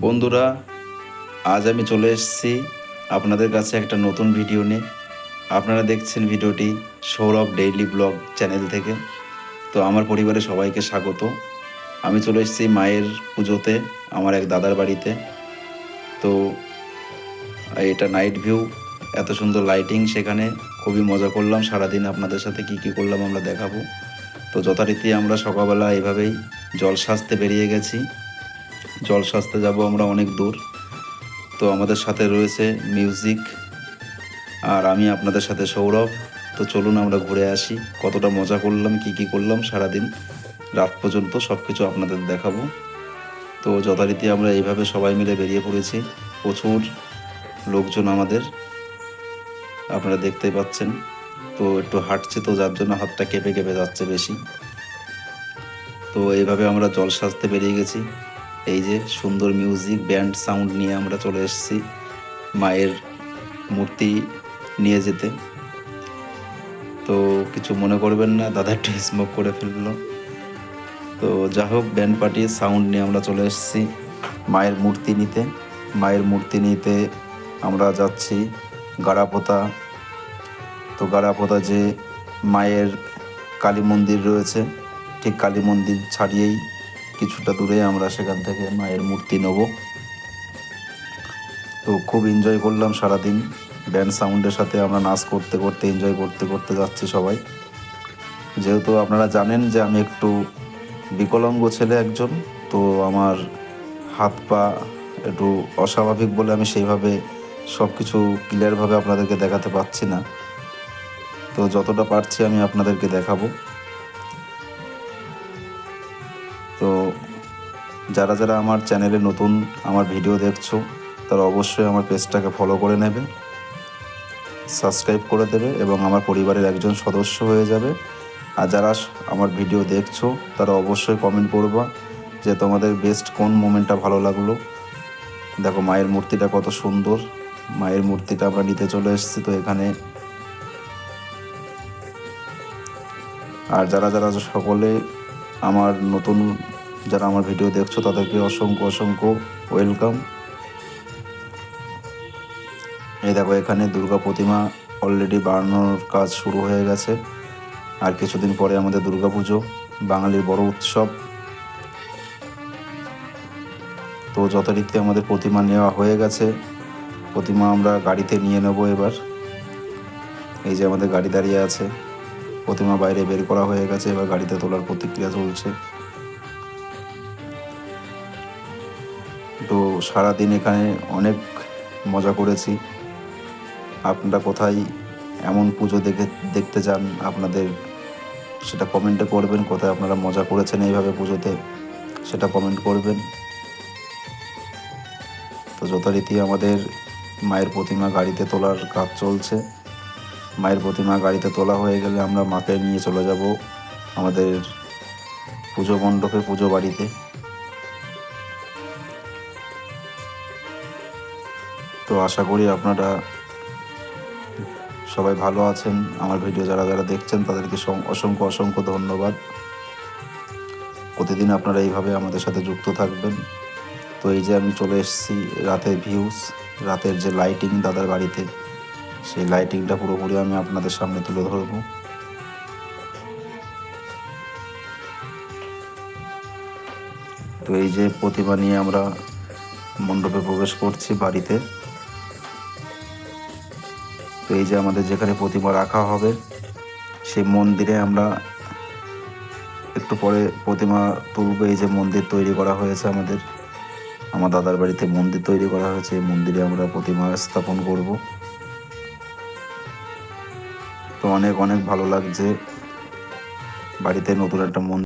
বন্ধুরা, আজ আমি চলে এসেছি আপনাদের কাছে একটা নতুন ভিডিও নিয়ে। আপনারা দেখছেন ভিডিওটি সৌরভ ডেইলি ব্লগ চ্যানেল থেকে। তো আমার পরিবারের সবাইকে স্বাগত। আমি চলে এসেছি মায়ের পুজোতে আমার এক দাদার বাড়িতে। তো এটা নাইট ভিউ, এত সুন্দর লাইটিং, সেখানে খুবই মজা করলাম। সারাদিন আপনাদের সাথে কি কি করলাম আমরা দেখাবো। তো যথারীতি আমরা সকালবেলা এভাবেই জল সাজতে বেরিয়ে গেছি। জল সাজতে যাব আমরা অনেক দূর। তো আমাদের সাথে রয়েছে মিউজিক, আর আমি আপনাদের সাথে সৌরভ। তো চলুন আমরা ঘুরে আসি, কতটা মজা করলাম, কি কি করলাম সারাদিন রাত পর্যন্ত সব কিছু আপনাদের দেখাবো। তো যথারীতি আমরা এইভাবে সবাই মিলে বেরিয়ে পড়েছি। প্রচুর লোকজন আমাদের, আপনারা দেখতেই পাচ্ছেন। তো একটু হাঁটছে, তো যার জন্য হাতটা কেঁপে কেঁপে যাচ্ছে বেশি। তো এইভাবে আমরা জল সাজতে বেরিয়ে গেছি। এই যে সুন্দর মিউজিক, ব্যান্ড সাউন্ড নিয়ে আমরা চলে এসেছি মায়ের মূর্তি নিয়ে যেতে। তো কিছু মনে করবেন না, দাদা একটু স্মোক করে ফেললো। তো যা হোক, ব্যান্ড পার্টি সাউন্ড নিয়ে আমরা চলে এসেছি মায়ের মূর্তি নিতে। মায়ের মূর্তি নিতে আমরা যাচ্ছি গাড়াপোতা। তো গাড়াপোতা যে মায়ের কালী মন্দির রয়েছে, ঠিক কালী মন্দির ছাড়িয়েই কিছুটা দূরে আমরা সেখান থেকে মায়ের মূর্তি নেব। তো খুব এনজয় করলাম সারাদিন। ব্যান্ড সাউন্ডের সাথে আমরা নাচ করতে করতে, এনজয় করতে করতে যাচ্ছি সবাই। যেহেতু আপনারা জানেন যে আমি একটু বিকলাঙ্গ ছেলে একজন, তো আমার হাত পা একটু অস্বাভাবিক বলে আমি সেইভাবে সব কিছু ক্লিয়ারভাবে আপনাদেরকে দেখাতে পারছি না। তো যতটা পারছি আমি আপনাদেরকে দেখাবো। তো যারা যারা আমার চ্যানেলে নতুন আমার ভিডিও দেখছো, তারা অবশ্যই আমার পেজটাকে ফলো করে নেবে, সাবস্ক্রাইব করে দেবে এবং আমার পরিবারের একজন সদস্য হয়ে যাবে। আর যারা আমার ভিডিও দেখছো, তারা অবশ্যই কমেন্ট করবা যে তোমাদের বেস্ট কোন মোমেন্টটা ভালো লাগলো। দেখো মায়ের মূর্তিটা কত সুন্দর। মায়ের মূর্তিটা আমরা নিতে চলে এসেছি তো এখানে। আর যারা যারা সকলে আমার নতুন, যারা আমার ভিডিও দেখছো, তাদেরকে অসংখ্য অসংখ্য ওয়েলকাম। এই দেখো, এখানে দুর্গা প্রতিমা অলরেডি বানানোর কাজ শুরু হয়ে গেছে। আর কিছুদিন পরে আমাদের দুর্গা পুজো, বাঙালির বড় উৎসব। তো যথারীতি আমাদের প্রতিমা নেওয়া হয়ে গেছে। প্রতিমা আমরা গাড়িতে নিয়ে নেব এবার। এই যে আমাদের গাড়ি দাঁড়িয়ে আছে, প্রতিমা বাইরে বের করা হয়ে গেছে, এবার গাড়িতে তোলার প্রতিক্রিয়া চলছে। তো সারাদিন এখানে অনেক মজা করেছি। আপনারা কোথায় এমন পুজো দেখতে যান, আপনাদের সেটা কমেন্টে করবেন। কোথায় আপনারা মজা করেছেন এইভাবে পুজোতে, সেটা কমেন্ট করবেন। তো যথারীতি আমাদের মায়ের প্রতিমা গাড়িতে তোলার কাজ চলছে। মায়ের প্রতিমা গাড়িতে তোলা হয়ে গেলে আমরা মাকে নিয়ে চলে যাব আমাদের পুজো মণ্ডপে, পুজো বাড়িতে। তো আশা করি আপনারা সবাই ভালো আছেন। আমার ভিডিও যারা যারা দেখছেন, তাদেরকে অসংখ্য অসংখ্য ধন্যবাদ। প্রতিদিন আপনারা এইভাবে আমাদের সাথে যুক্ত থাকবেন। তো এই যে আমি চলে এসেছি রাতের ভিউজ, রাতের যে লাইটিং দাদার বাড়িতে, সেই লাইটিংটা পুরোপুরি আমি আপনাদের সামনে তুলে ধরব। তো এই যে প্রতিমা নিয়ে আমরা মণ্ডপে প্রবেশ করছি বাড়িতে। তো এই যে আমাদের যেখানে প্রতিমা রাখা হবে, সেই মন্দিরে আমরা একটু পরে প্রতিমা তুলব। এই যে মন্দির তৈরি করা হয়েছে আমাদের, আমার দাদার বাড়িতে মন্দির তৈরি করা হয়েছে, এই মন্দিরে আমরা প্রতিমা স্থাপন করব। তো অনেক অনেক ভালো লাগছে বাড়িতে নতুন একটা মন্দির